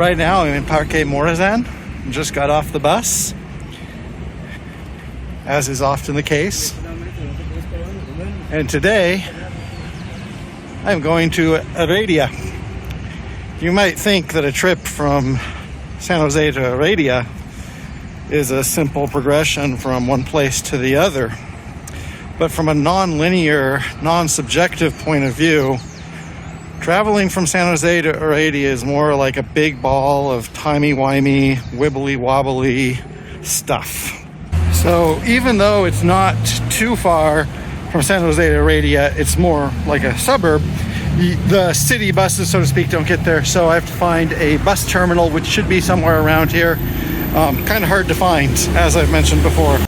Right now I'm in Parque Morazan. Just got off the bus, as is often the case. And today I'm going to Heredia. You might think that a trip from San Jose to Heredia is a simple progression from one place to the other. But from a non-linear, non-subjective point of view, traveling from San Jose to Heredia is more like a big ball of timey-wimey, wibbly-wobbly stuff. So even though it's not too far from San Jose to Heredia, it's more like a suburb. The city buses, so to speak, don't get there, so I have to find a bus terminal, which should be somewhere around here. Kind of hard to find, as I've mentioned before.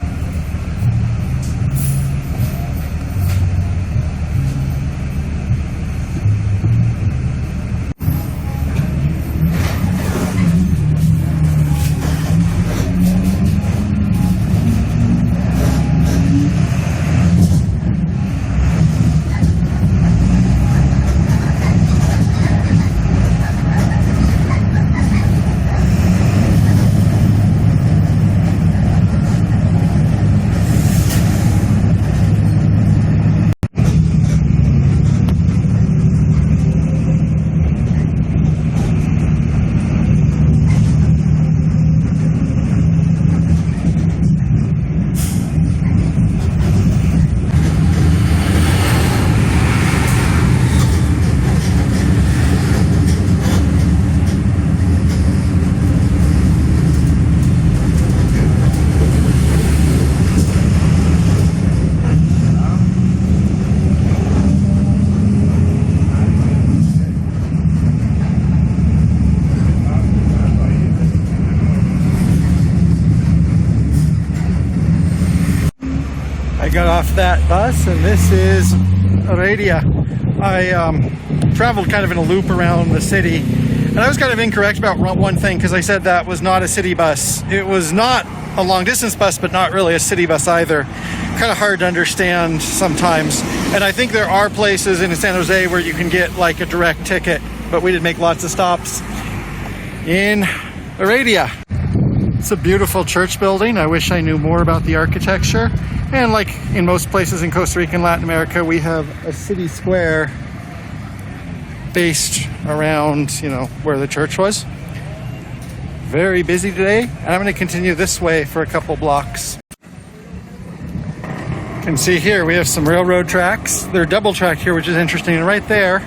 Got off that bus, and this is Heredia. I traveled kind of in a loop around the city, and I was kind of incorrect about one thing, because I said that was not a city bus. It was not a long distance bus, but not really a city bus either. Kind of hard to understand sometimes. And I think there are places in San Jose where you can get like a direct ticket, but we did make lots of stops in Heredia. It's a beautiful church building. I wish I knew more about the architecture. And like in most places in Costa Rica and Latin America, we have a city square based around, where the church was. Very busy today, and I'm going to continue this way for a couple blocks. You can see here we have some railroad tracks. They're double tracked here, which is interesting. And right there,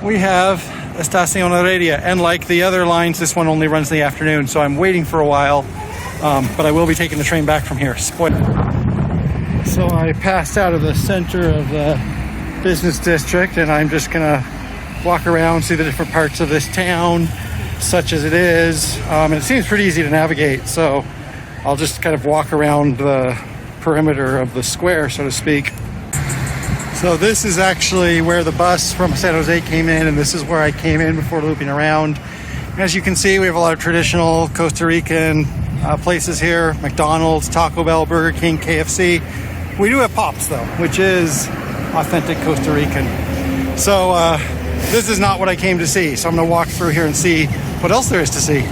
we have Estación Heredia. And like the other lines, this one only runs in the afternoon, so I'm waiting for a while. But I will be taking the train back from here. Spoiler. So I passed out of the center of the business district, and I'm just gonna walk around, see the different parts of this town, such as it is. And it seems pretty easy to navigate, so I'll just kind of walk around the perimeter of the square, so to speak. So this is actually where the bus from San Jose came in, and this is where I came in before looping around. As you can see, we have a lot of traditional Costa Rican places here: McDonald's, Taco Bell, Burger King, KFC. We do have Pops though, which is authentic Costa Rican. So this is not what I came to see, so I'm gonna walk through here and see what else there is to see.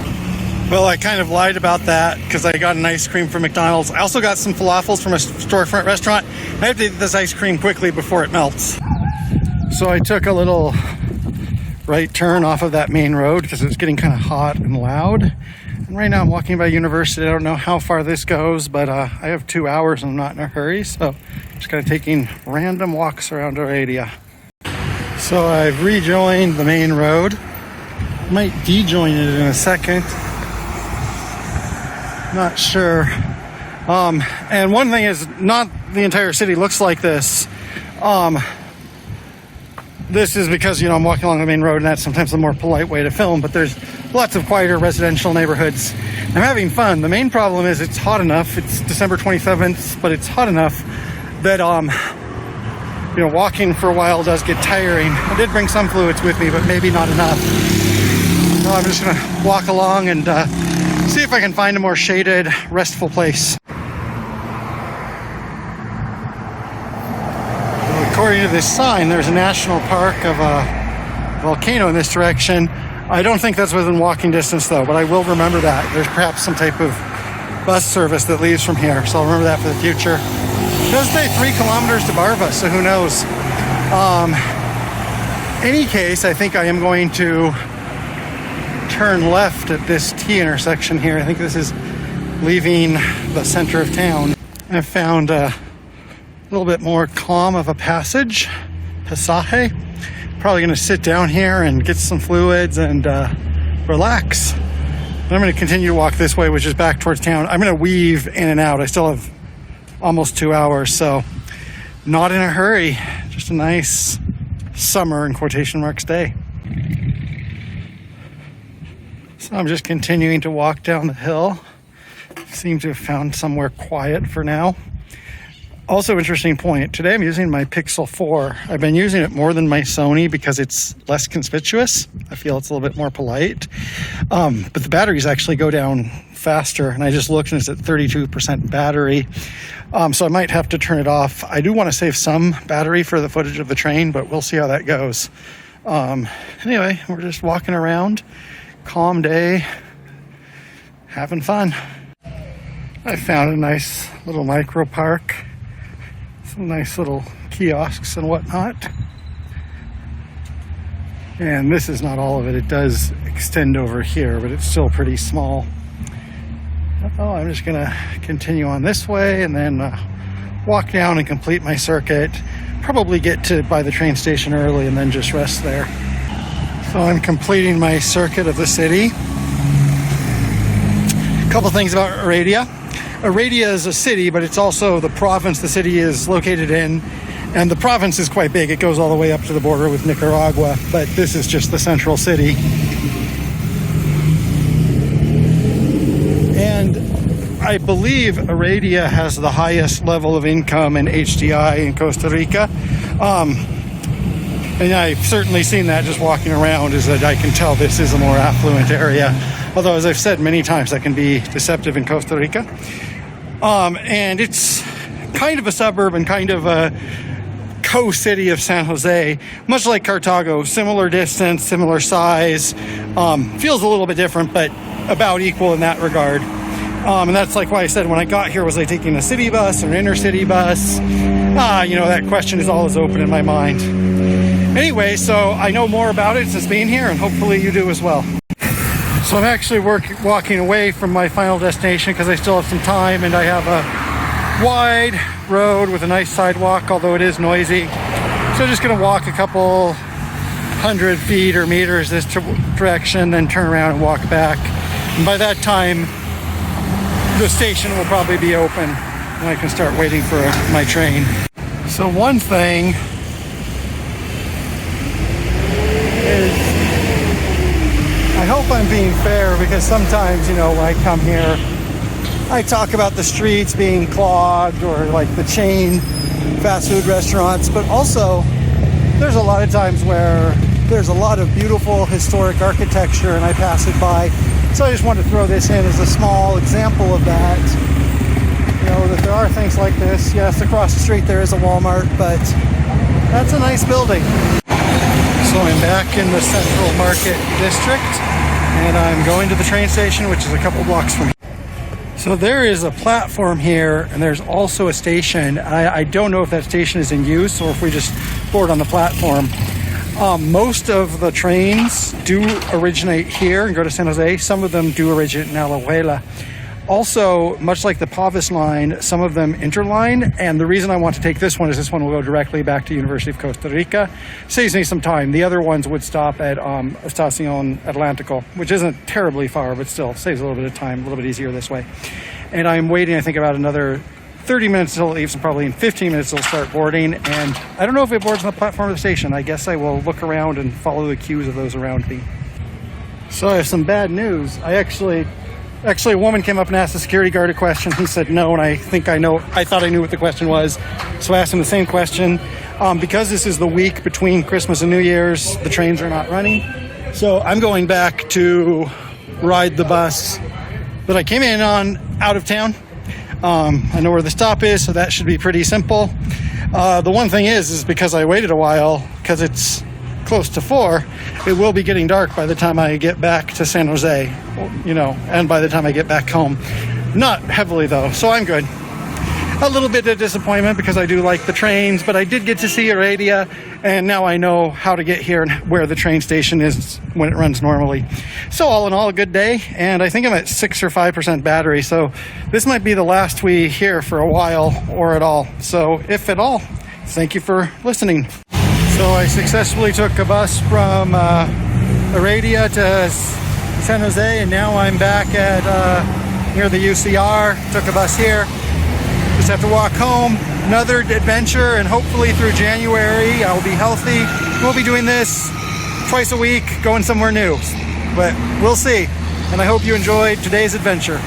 Well, I kind of lied about that because I got an ice cream from McDonald's. I also got some falafels from a storefront restaurant. I have to eat this ice cream quickly before it melts. So I took a little right turn off of that main road because it was getting kind of hot and loud. And right now I'm walking by university. I don't know how far this goes, but I have 2 hours and I'm not in a hurry. So I'm just kind of taking random walks around Heredia. So I've rejoined the main road. Might dejoin it in a second. Not sure. And one thing is, not the entire city looks like this. This is because, I'm walking along the main road, and that's sometimes the more polite way to film, but there's lots of quieter residential neighborhoods. I'm having fun. The main problem is it's hot enough. It's December 27th, but it's hot enough that, walking for a while does get tiring. I did bring some fluids with me, but maybe not enough. So I'm just going to walk along and see if I can find a more shaded, restful place. According to this sign, there's a national park of a volcano in this direction. I don't think that's within walking distance though, but I will remember that. There's perhaps some type of bus service that leaves from here, so I'll remember that for the future. It does say 3 kilometers to Barva, so who knows. Any case, I think I am going to turn left at this T intersection here. I think this is leaving the center of town. I found a little bit more calm of a passage. Pasaje. Probably going to sit down here and get some fluids and relax. And I'm going to continue to walk this way, which is back towards town. I'm going to weave in and out. I still have almost 2 hours, so not in a hurry. Just a nice summer in quotation marks day. So I'm just continuing to walk down the hill. Seem to have found somewhere quiet for now. Also, interesting point. Today I'm using my Pixel 4. I've been using it more than my Sony because it's less conspicuous. I feel it's a little bit more polite. But the batteries actually go down faster. And I just looked and it's at 32% battery. So I might have to turn it off. I do want to save some battery for the footage of the train, but we'll see how that goes. Anyway, we're just walking around. Calm day. Having fun. I found a nice little micro park. Some nice little kiosks and whatnot. And this is not all of it. It does extend over here, but it's still pretty small. Oh, I'm just going to continue on this way and then walk down and complete my circuit. Probably get to by the train station early and then just rest there. So I'm completing my circuit of the city. A couple things about Heredia. Heredia is a city, but it's also the province the city is located in. And the province is quite big. It goes all the way up to the border with Nicaragua, but this is just the central city. And I believe Heredia has the highest level of income in HDI in Costa Rica. And I've certainly seen that just walking around, is that I can tell this is a more affluent area. Although, as I've said many times, that can be deceptive in Costa Rica. And it's kind of a suburb and kind of a co-city of San Jose, much like Cartago, similar distance, similar size, feels a little bit different, but about equal in that regard. And that's like why I said when I got here, was I taking a city bus or an intercity bus? That question is always open in my mind. Anyway, so I know more about it since being here, and hopefully you do as well. So I'm actually walking away from my final destination because I still have some time, and I have a wide road with a nice sidewalk, although it is noisy. So I'm just going to walk a couple 100 feet or meters this direction, then turn around and walk back. And by that time, the station will probably be open, and I can start waiting for my train. So one thing is, I hope I'm being fair, because sometimes, when I come here, I talk about the streets being clogged or like the chain fast food restaurants, but also there's a lot of times where there's a lot of beautiful historic architecture and I pass it by. So I just want to throw this in as a small example of that. That there are things like this. Yes, across the street there is a Walmart, but that's a nice building. So I'm back in the Central Market District, and I'm going to the train station, which is a couple blocks from here. So there is a platform here, and there's also a station. I don't know if that station is in use or if we just board on the platform. Most of the trains do originate here and go to San Jose. Some of them do originate in Alajuela. Also, much like the Pavis line, some of them interline, and the reason I want to take this one is this one will go directly back to University of Costa Rica. Saves me some time. The other ones would stop at Estación Atlántico, which isn't terribly far, but still saves a little bit of time, a little bit easier this way. And I'm waiting, I think, about another 30 minutes until it leaves, and probably in 15 minutes it'll start boarding. And I don't know if it boards on the platform of the station. I guess I will look around and follow the cues of those around me. So I have some bad news. Actually, a woman came up and asked the security guard a question. He said no, and I thought I knew what the question was. So I asked him the same question. Because this is the week between Christmas and New Year's, the trains are not running. So I'm going back to ride the bus that I came in on out of town. I know where the stop is, so that should be pretty simple. The one thing is because I waited a while, because it's close to 4, it will be getting dark by the time I get back to San Jose, and by the time I get back home. Not heavily though, so I'm good. A little bit of disappointment because I do like the trains, but I did get to see Heredia, and now I know how to get here and where the train station is when it runs normally. So all in all, a good day, and I think I'm at 6 or 5% battery, so this might be the last we hear for a while or at all. So if at all, thank you for listening. So I successfully took a bus from Heredia to San Jose, and now I'm back at near the UCR. Took a bus here. Just have to walk home. Another adventure, and hopefully through January I'll be healthy. We'll be doing this twice a week, going somewhere new. But we'll see. And I hope you enjoyed today's adventure.